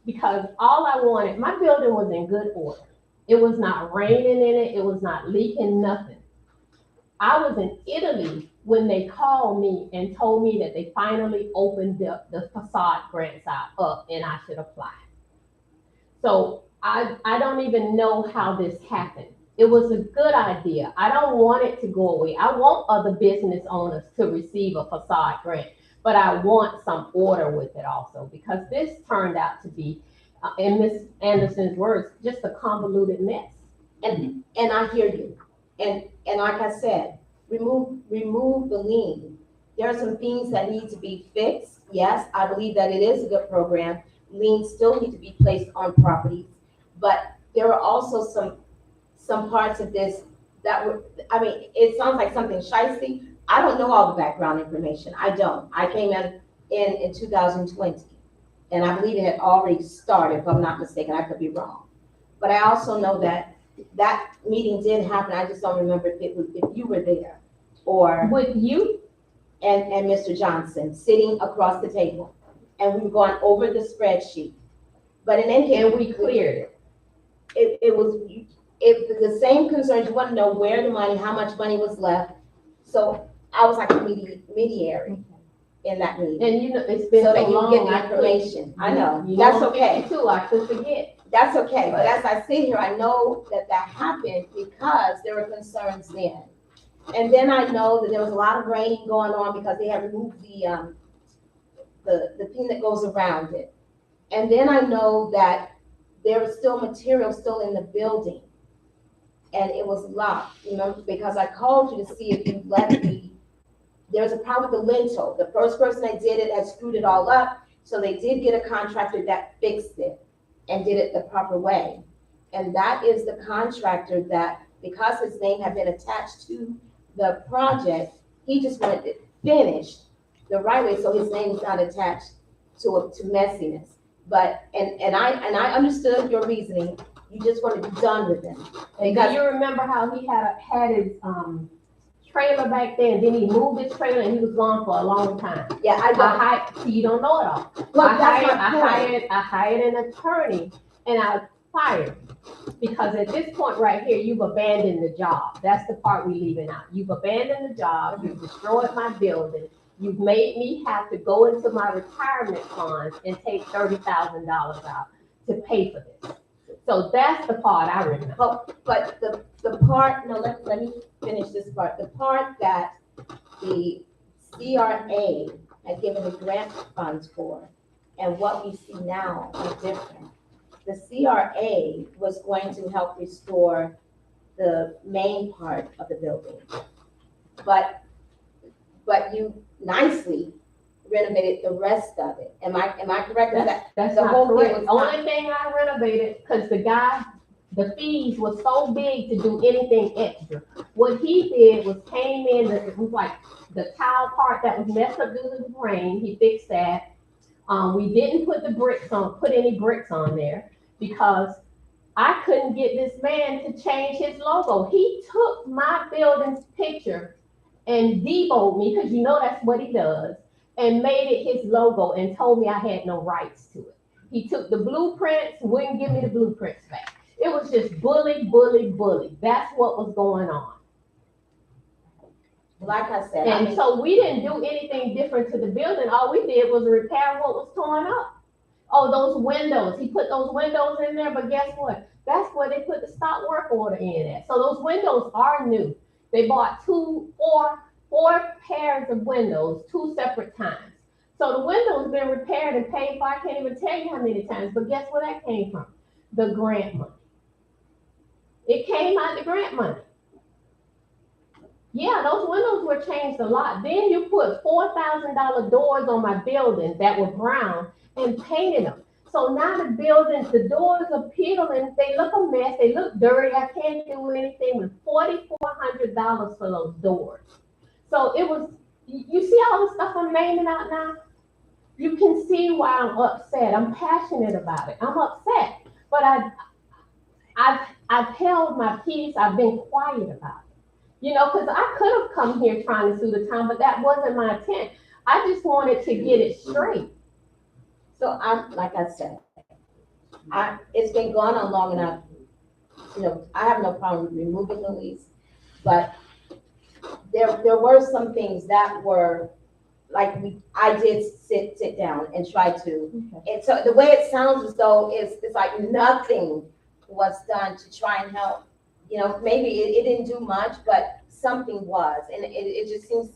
[SPEAKER 9] because all I wanted, my building was in good order. It was not raining in it. It was not leaking, nothing. I was in Italy when they called me and told me that they finally opened the facade grants up and I should apply. So I don't even know how this happened. It was a good idea. I don't want it to go away. I want other business owners to receive a facade grant, but I want some order with it also, because this turned out to be, in Ms. Anderson's words, just a convoluted mess.
[SPEAKER 2] and I hear you. And like I said, remove the lien. There are some things that need to be fixed. Yes, I believe that it is a good program. Liens still need to be placed on properties, but there are also some parts of this that were, I mean, it sounds like something shicey. I don't know all the background information. I don't. I came in 2020, and I believe it had already started, if I'm not mistaken. I could be wrong. But I also know that meeting did happen. I just don't remember if you were there or
[SPEAKER 9] With you,
[SPEAKER 2] and Mr. Johnson sitting across the table, and we were going over the spreadsheet. But in any case,
[SPEAKER 9] and we cleared it.
[SPEAKER 2] it was the same concerns. You want to know where the money, how much money was left. So I was like a mediary in that meeting.
[SPEAKER 9] And you know, it's been
[SPEAKER 2] So
[SPEAKER 9] so
[SPEAKER 2] that you
[SPEAKER 9] long.
[SPEAKER 2] get the
[SPEAKER 9] I couldn't-
[SPEAKER 2] information. I know,
[SPEAKER 9] You
[SPEAKER 2] that's
[SPEAKER 9] know,
[SPEAKER 2] okay.
[SPEAKER 9] Too, I could forget.
[SPEAKER 2] That's okay, but as I sit here, I know that happened because there were concerns then. And then I know that there was a lot of raining going on because they had removed the thing that goes around it. And then I know that there was still material still in the building. And it was locked, remember, because I called you to see if you let me. There was a problem with the lintel. The first person that did it had screwed it all up, so they did get a contractor that fixed it and did it the proper way. And that is the contractor that, because his name had been attached to the project, he just wanted it finished the right way, so his name is not attached to messiness. But, and I understood your reasoning. You just want to be done with him.
[SPEAKER 9] And do you remember how he had his trailer back there, and then he moved his trailer and he was gone for a long time?
[SPEAKER 2] Yeah, I don't.
[SPEAKER 9] See, you don't know it all.
[SPEAKER 2] Well,
[SPEAKER 9] I
[SPEAKER 2] that's my point.
[SPEAKER 9] hired an attorney and I fired him. Because at this point right here, you've abandoned the job. That's the part we leaving out. You've abandoned the job, you've destroyed my building, you've made me have to go into my retirement funds and take $30,000 out to pay for this. So that's the part I remember.
[SPEAKER 2] But the part, no, let me finish this part. The part that the CRA had given the grant funds for and what we see now are different. The CRA was going to help restore the main part of the building. But you nicely renovated the rest of it. Am I correct?
[SPEAKER 9] That's
[SPEAKER 2] the
[SPEAKER 9] not
[SPEAKER 2] whole thing
[SPEAKER 9] correct.
[SPEAKER 2] was
[SPEAKER 9] Only thing I renovated, because the fees were so big to do anything extra. What he did was came in, it was like the tile part that was messed up due to the rain, he fixed that. We didn't put any bricks on there because I couldn't get this man to change his logo. He took my building's picture and deboed me, because you know that's what he does. and made it his logo and told me I had no rights to it. He took the blueprints, wouldn't give me the blueprints back. It was just bully, bully, bully. That's what was going on.
[SPEAKER 2] Like I said,
[SPEAKER 9] And so we didn't do anything different to the building. All we did was repair what was torn up. Oh, those windows. He put those windows in there, but guess what? That's where they put the stop work order in at. So those windows are new. They bought four pairs of windows, 2 separate times. So the windows been repaired and paid for. I can't even tell you how many times, but guess where that came from? The grant money. It came out the grant money. Yeah, those windows were changed a lot. Then you put $4,000 doors on my building that were brown and painted them. So now the buildings, the doors are peeling, they look a mess, they look dirty. I can't do anything with $4,400 for those doors. So it was, you see all the stuff I'm naming out now? You can see why I'm upset. I'm passionate about it. I'm upset, but I've held my peace. I've been quiet about it. You know, because I could have come here trying to sue the town, but that wasn't my intent. I just wanted to get it straight.
[SPEAKER 2] so like I said, it's been going on long enough. You know, I have no problem removing the lease, but there were some things that were, like, I did sit down and try to. And so the way it sounds as though it's like nothing was done to try and help. You know, maybe it didn't do much, but something was, and it just seems,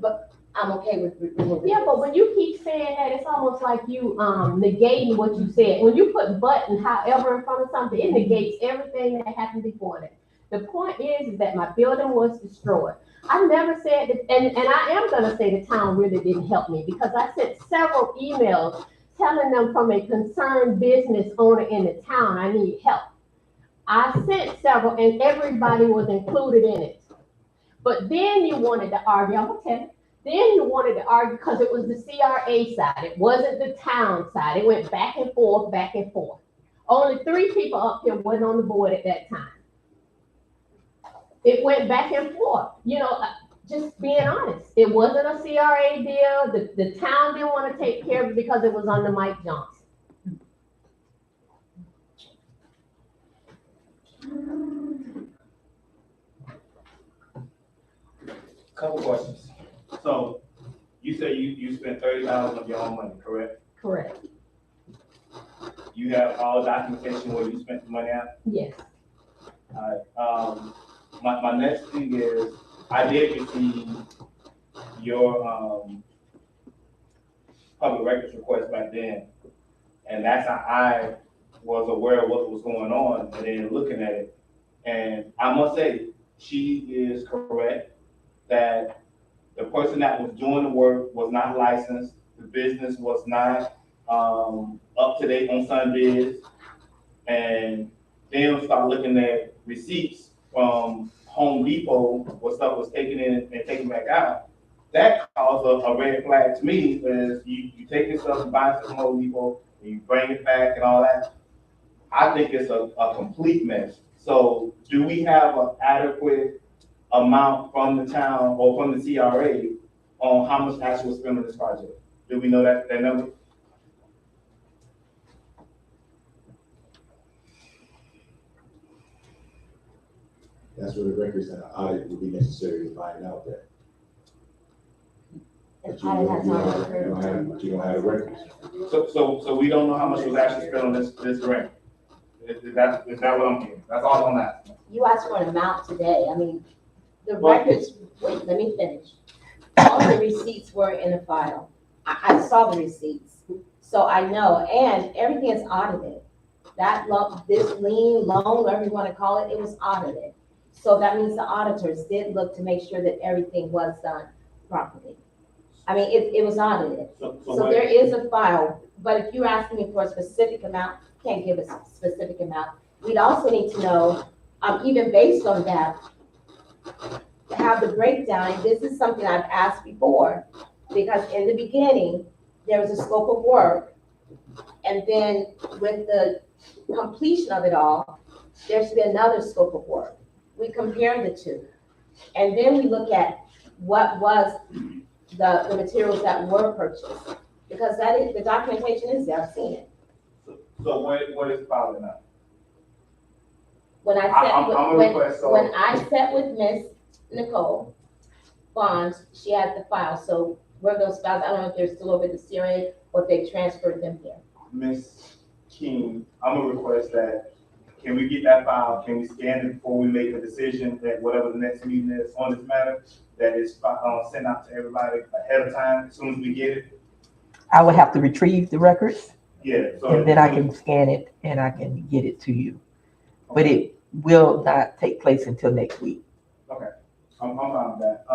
[SPEAKER 2] but I'm okay with removing.
[SPEAKER 9] Yeah, but when you keep saying that, it's almost like you negating what you said. When you put but and however in front of something, it negates everything that happened before that. The point is that my building was destroyed. I never said that, and I am gonna say the town really didn't help me, because I sent several emails telling them from a concerned business owner in the town, I need help. I sent several and everybody was included in it. But then you wanted to argue, I'm gonna tell you, then you wanted to argue because it was the CRA side, it wasn't the town side. It went back and forth, back and forth. Only 3 people up here wasn't on the board at that time. It went back and forth, you know, just being honest. It wasn't a CRA deal. The town didn't want to take care of it because it was under Mike Johnson.
[SPEAKER 4] Couple questions. So you say you spent $30,000 of your own money, correct?
[SPEAKER 9] Correct.
[SPEAKER 4] You have all documentation where you spent the money at?
[SPEAKER 9] Yes.
[SPEAKER 4] All right. My next thing is, I did receive your public records request back then, and that's how I was aware of what was going on, and then looking at it. And I must say, she is correct that the person that was doing the work was not licensed, the business was not up to date on Sunbiz, and then start looking at receipts from Home Depot where stuff was taken in and taken back out. That caused a red flag to me, is you take your stuff and buy it from Home Depot and you bring it back and all that. I think it's a complete mess. So do we have an adequate amount from the town or from the CRA on how much actually was spent on this project? Do we know that number?
[SPEAKER 5] That's where the records and the audit would be necessary to find out that. But you don't have the records.
[SPEAKER 4] So we don't know how much was actually spent on this grant? Is that what I'm hearing? That's all I'm asking.
[SPEAKER 2] You asked for an amount today. I mean, the records, wait, let me finish. All the receipts were in a file. I saw the receipts, so I know, and everything is audited. That this lien, loan, whatever you want to call it, it was audited. So that means the auditors did look to make sure that everything was done properly. I mean, it was audited. So there is a file, but if you're asking me for a specific amount, can't give a specific amount. We'd also need to know, even based on that, to have the breakdown. And this is something I've asked before, because in the beginning, there was a scope of work. And then with the completion of it all, there should be another scope of work. We compare the two. And then we look at what was the materials that were purchased. Because that is, the documentation is there, I've seen it.
[SPEAKER 4] So what is filing now?
[SPEAKER 2] When I
[SPEAKER 4] I'm
[SPEAKER 2] sat
[SPEAKER 4] gonna
[SPEAKER 2] with,
[SPEAKER 4] request,
[SPEAKER 2] when I sat with Miss Nicole Bonds, she had the file, so where those files, I don't know if they're still over at the CRA or if they transferred them here.
[SPEAKER 4] Ms. King, I'm gonna request that, can we get that file, can we scan it before we make a decision that whatever the next meeting is on this matter, that is, sent out to everybody ahead of time, as soon as we get it?
[SPEAKER 3] I would have to retrieve the records
[SPEAKER 4] Yeah, so.
[SPEAKER 3] and then I can scan it and I can get it to you. But it will not take place until next week.
[SPEAKER 4] Okay, I'm fine with that.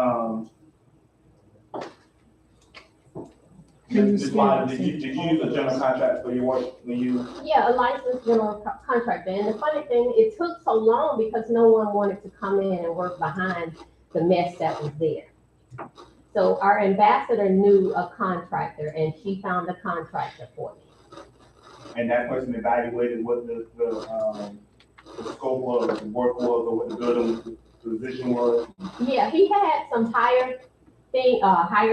[SPEAKER 4] Ms. Wilder, did you use a general contract for your work when you?
[SPEAKER 9] Yeah, a licensed general contractor. And the funny thing, it took so long because no one wanted to come in and work behind the mess that was there. So our ambassador knew a contractor and she found a contractor for me.
[SPEAKER 4] And that person evaluated what the scope was, the work was, or what the building position was?
[SPEAKER 9] Yeah, he had some higher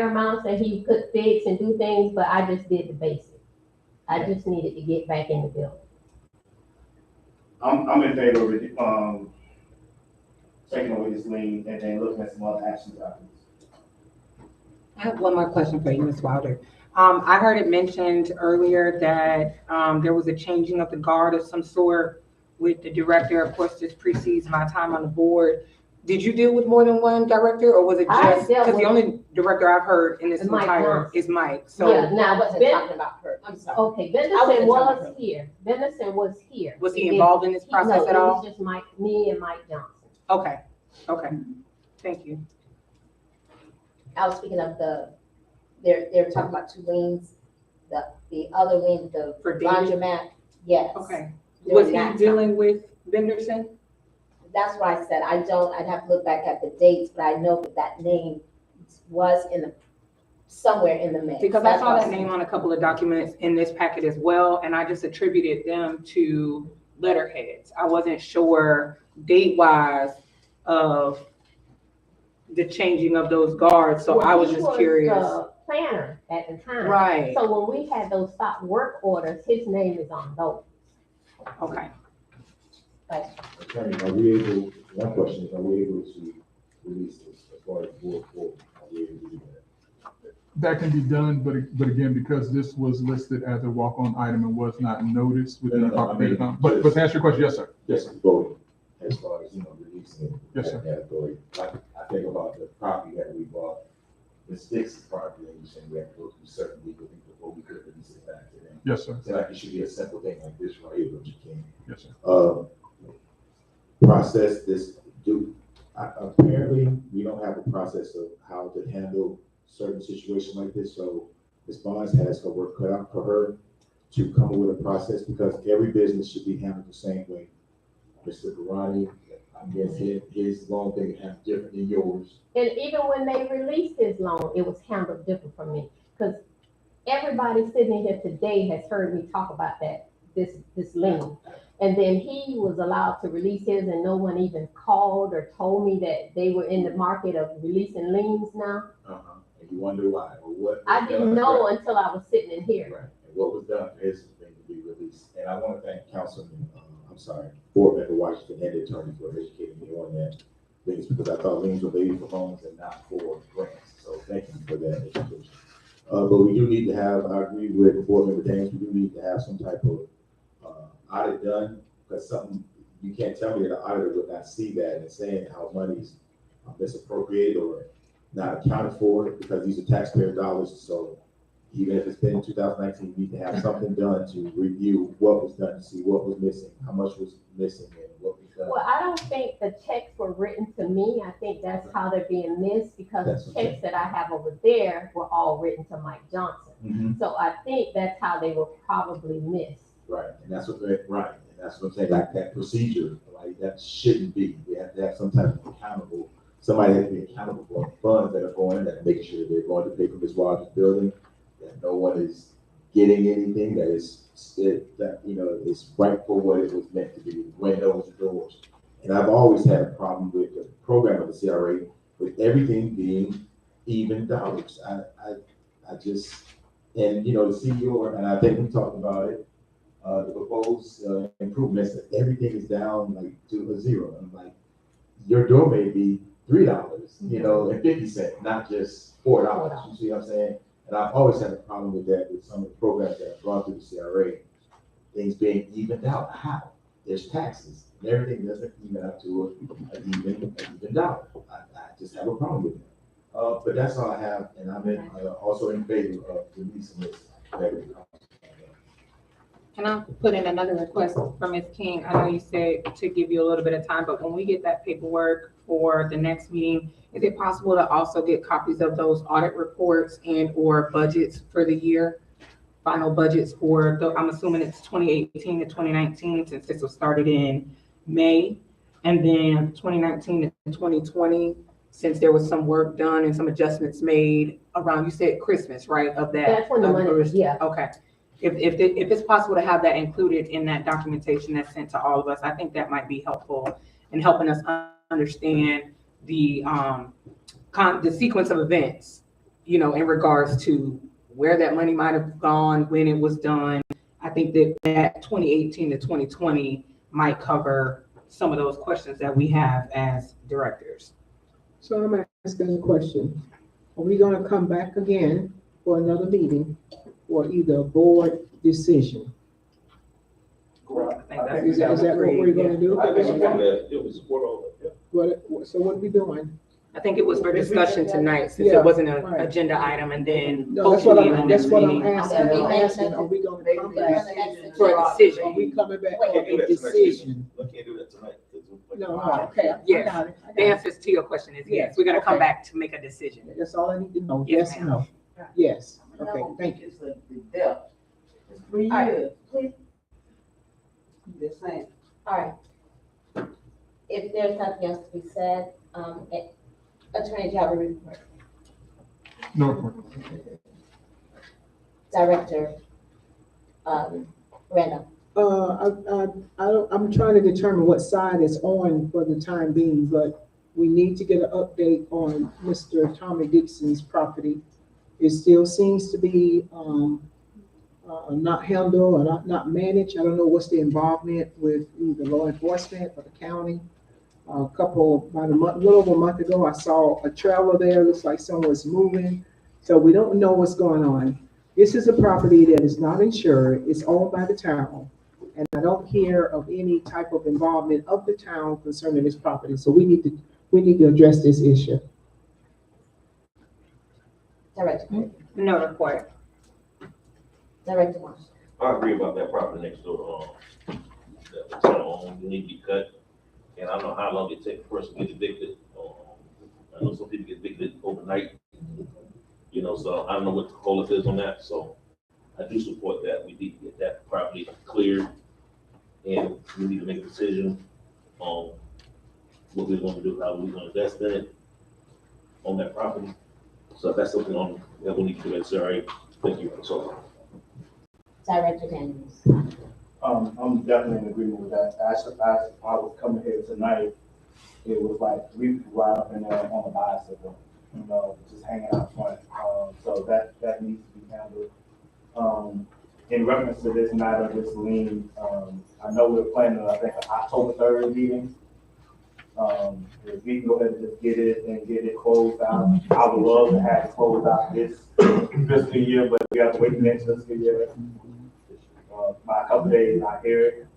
[SPEAKER 9] amounts that he could fix and do things, but I just did the basic. I just needed to get back in the building.
[SPEAKER 4] I'm in favor of it, taking away this lien and then looking at some other actions afterwards.
[SPEAKER 8] I have one more question for you, Ms. Wilder. I heard it mentioned earlier that there was a changing of the guard of some sort with the director. Of course, this precedes my time on the board. Did you deal with more than one director, or was it just, because the only director I've heard in this entire is Mike, so.
[SPEAKER 9] Yeah, now,
[SPEAKER 2] I wasn't talking about her, I'm sorry.
[SPEAKER 9] Okay,
[SPEAKER 2] wasn't
[SPEAKER 9] Bendison was
[SPEAKER 2] talking about
[SPEAKER 9] here. Bendison was here.
[SPEAKER 8] Was he involved in this process at all?
[SPEAKER 9] No, it was just me and Mike Johnson.
[SPEAKER 8] Okay, thank you.
[SPEAKER 2] I was speaking of they're talking about two liens, the other lien, the
[SPEAKER 8] For David?
[SPEAKER 2] laundromat, yes.
[SPEAKER 8] Okay.
[SPEAKER 2] During
[SPEAKER 8] Was he
[SPEAKER 2] that time.
[SPEAKER 8] dealing with Benderson?
[SPEAKER 2] That's why I said, I'd have to look back at the dates, but I know that name was somewhere in the mix.
[SPEAKER 8] Because I saw that name on a couple of documents in this packet as well, and I just attributed them to letterheads. I wasn't sure date-wise of the changing of those guards, so
[SPEAKER 9] Well,
[SPEAKER 8] I was
[SPEAKER 9] he
[SPEAKER 8] just curious.
[SPEAKER 9] The planner at the time.
[SPEAKER 8] Right,
[SPEAKER 9] So when we had those stop work orders, his name is on those.
[SPEAKER 8] okay.
[SPEAKER 5] Attorney, are we able, one question is, are we able to release this as far as board four? Are we able to do that?
[SPEAKER 6] That can be done, but again, because this was listed as a walk-on item and was not noticed within the proper period of time. But to answer your question, yes, sir.
[SPEAKER 5] Just voting, as far as, releasing it.
[SPEAKER 6] Yes, sir.
[SPEAKER 5] That authority. I think about the property that we bought, the Sticks property, and you saying we have to go through certain legal things before we could release it back to them.
[SPEAKER 6] Yes, sir.
[SPEAKER 5] So like it should be a simple thing like this right here, but you can.
[SPEAKER 6] Yes, sir.
[SPEAKER 5] Process this, apparently, we don't have a process of how to handle certain situations like this, so Ms. Bonds has her work cut out for her to come up with a process, because every business should be handled the same way. Mr. Garani, I guess his loan thing is different than yours.
[SPEAKER 9] And even when they released his loan, it was handled different from me. Because everybody sitting here today has heard me talk about this lien. And then he was allowed to release his and no one even called or told me that they were in the market of releasing liens now.
[SPEAKER 5] And you wonder why, or what?
[SPEAKER 9] I didn't know until I was sitting in here.
[SPEAKER 5] Right, and what was done is the thing to be released. And I want to thank Board Member Washington and the attorney for educating me on that things, because I thought liens were made for loans and not for grants. So thank you for that education. But we do need to have, I agree with Board Member Daniels, we do need to have some type of audit done, because you can't tell me that an auditor would not see that and saying how money's misappropriated or not accounted for, because these are taxpayer dollars. So even if it's been 2019, we need to have something done to review what was done, to see what was missing, how much was missing, and what was done.
[SPEAKER 9] Well, I don't think the checks were written to me. I think that's how they're being missed, because
[SPEAKER 5] That's
[SPEAKER 9] the
[SPEAKER 5] okay.
[SPEAKER 9] checks that I have over there were all written to Mike Johnson.
[SPEAKER 5] Mm-hmm.
[SPEAKER 9] So I think that's how they were probably missed.
[SPEAKER 5] Right, and that's what I'm saying, like that procedure, like that shouldn't be. We have to have some type of accountable, somebody has to be accountable for funds that are going in, that making sure they're going to pay for Ms. Rogers' building, that no one is getting anything that is right for what it was meant to be, windows, doors. And I've always had a problem with the program of the CRA, with everything being even dollars. I just, and, you know, the CEO, and I think we talked about it, the proposed improvements, that everything is down like to a zero. I'm like, your door may be $3, you know, and 50 cents, not just $4. You see what I'm saying? And I've always had a problem with that with some of the programs that I've gone through the CRA, things being evened out. How? There's taxes, and everything doesn't even up to an even dollar. I just have a problem with it. But that's all I have, and I'm also in favor of releasing this.
[SPEAKER 8] Can I put in another request from Ms. King? I know you said to give you a little bit of time, but when we get that paperwork for the next meeting, is it possible to also get copies of those audit reports and or budgets for the year? Final budgets for, I'm assuming it's 2018 to 2019, since this was started in May. And then 2019 to 2020, since there was some work done and some adjustments made around, you said Christmas, right, of that?
[SPEAKER 9] That's when the money, yeah.
[SPEAKER 8] Okay. If it's possible to have that included in that documentation that's sent to all of us, I think that might be helpful in helping us understand the sequence of events, you know, in regards to where that money might have gone, when it was done. I think that 2018 to 2020 might cover some of those questions that we have as directors.
[SPEAKER 1] So I'm asking a question. Are we gonna come back again for another meeting or either a board decision?
[SPEAKER 8] I think that's
[SPEAKER 1] Is that what we're gonna do?
[SPEAKER 7] I think it was support all of it.
[SPEAKER 1] So what are we doing?
[SPEAKER 8] I think it was for discussion tonight, since
[SPEAKER 1] Yeah,
[SPEAKER 8] it wasn't an
[SPEAKER 1] right.
[SPEAKER 8] agenda item, and then
[SPEAKER 1] No, that's what
[SPEAKER 8] hopefully in the
[SPEAKER 1] I'm
[SPEAKER 8] next meeting.
[SPEAKER 1] asking. I'm asking, are we gonna come back
[SPEAKER 8] For a decision.
[SPEAKER 1] Are we coming back
[SPEAKER 7] I
[SPEAKER 1] for
[SPEAKER 7] can't do
[SPEAKER 1] a
[SPEAKER 7] that tonight.
[SPEAKER 1] decision?
[SPEAKER 7] I can't do that tonight.
[SPEAKER 1] No, okay, I
[SPEAKER 8] Yes.
[SPEAKER 1] got it.
[SPEAKER 8] The answer to your question is yes, we're gonna come
[SPEAKER 1] Okay.
[SPEAKER 8] back to make a decision.
[SPEAKER 1] That's all I need to know.
[SPEAKER 8] Yes,
[SPEAKER 1] Yes or no? Yes, okay, thank you.
[SPEAKER 10] It's the depth. It's 3
[SPEAKER 2] All right,
[SPEAKER 10] years,
[SPEAKER 2] please,
[SPEAKER 10] just saying.
[SPEAKER 2] all right. If there's nothing else to be said, Attorney, do you have a report?
[SPEAKER 6] No report.
[SPEAKER 2] Director, Randall.
[SPEAKER 1] I'm trying to determine what side it's on for the time being, but we need to get an update on Mr. Tommy Dixon's property. It still seems to be, not handled or not managed. I don't know what's the involvement with either law enforcement or the county. About a little over a month ago, I saw a trailer there. Looks like someone's moving. So we don't know what's going on. This is a property that is not insured. It's owned by the town. And I don't hear of any type of involvement of the town concerning this property. So we need to address this issue.
[SPEAKER 2] Director,
[SPEAKER 8] No report.
[SPEAKER 2] Director Marshall.
[SPEAKER 7] I agree about that property next door, that the town owns, need to be cut. And I don't know how long it takes a person to get evicted. I know some people get evicted overnight, you know, so I don't know what the hold is on that. So I do support that. We need to get that property cleared. And we need to make a decision on what we're gonna do, how we're gonna invest in it on that property. So if that's something that we need to do, it's all right. Thank you. So.
[SPEAKER 2] Director Daniels.
[SPEAKER 4] I'm definitely in agreement with that. As I was coming here tonight, it was like 3 people right up in there on a bicycle, you know, just hanging out front. So that needs to be handled. In reference to this matter, this lien, I know we're planning, I think, an October 3rd meeting. If we can go ahead and just get it closed out. I would love to have it closed out this fiscal year, but we have to wait next fiscal year. By a couple days, I hear it.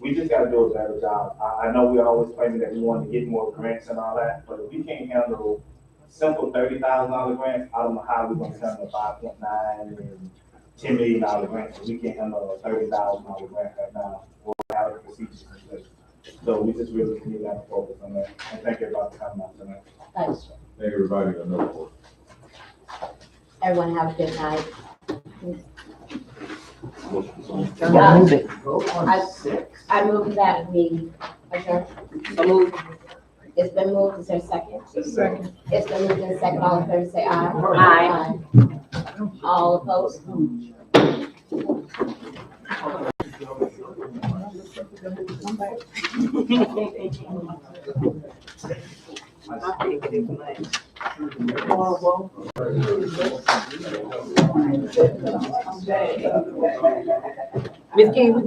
[SPEAKER 4] We just gotta do a better job. I know we're always claiming that we want to get more grants and all that, but if we can't handle simple $30,000 grants, I don't know how we're gonna handle 5.9 and $10 million grants. We can't handle a $30,000 grant right now, or have the procedures in place. So we just really need to focus on that. And thank everybody for coming out tonight.
[SPEAKER 2] Thanks.
[SPEAKER 5] Thank everybody. I know.
[SPEAKER 2] Everyone have a good night.
[SPEAKER 3] Yeah, move it.
[SPEAKER 2] I move that we adjourn.
[SPEAKER 8] So move.
[SPEAKER 2] It's been moved. Is there a second?
[SPEAKER 1] Second.
[SPEAKER 2] It's been moved and second. All in favor, say aye.
[SPEAKER 8] Aye.
[SPEAKER 2] Aye. All opposed?
[SPEAKER 8] I think it is much. Ms. King, we